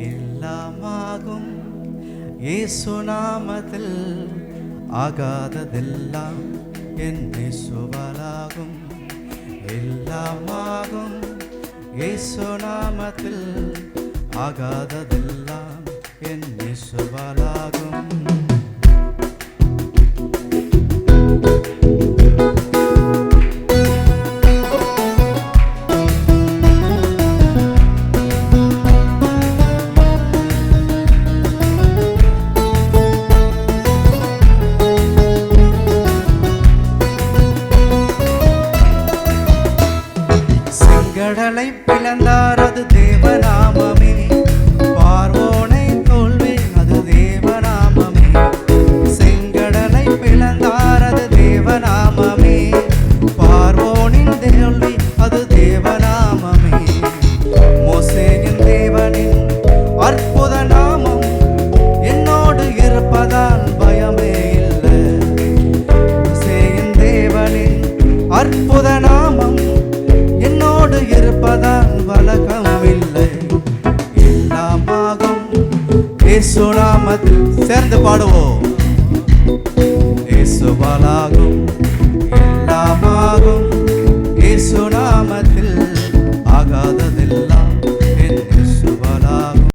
எல்லாமாகும் இயேசு நாமத்தில், ஆகாததெல்லாம் என் இயேசுவாலாகும். எல்லாமாகும் இயேசு நாமத்தில், ஆகாததெல்லாம் என் இயேசுவாலாகும். கடலை பிளந்தார் அது தேவநாமமே, பார்வோனை தோல்வி அது தேவநாமமே. செங்கடலை பிளந்தார் அது தேவநாமமே, பார்வோனின் தோல்வி அது தேவநாமமே. மோசேயின் தேவனின் அற்புத நாமம் என்னோடு இருப்பதால் பயமே இல்லை. மோசேயின் தேவனின் அற்புத நாமம் என்னோடு இருப்பதால் வழக்கம் இல்லை. எல்லாமாகும் இயேசு நாமத்தில், சேர்ந்து பாடுவோம். இயேசுவாலாகும்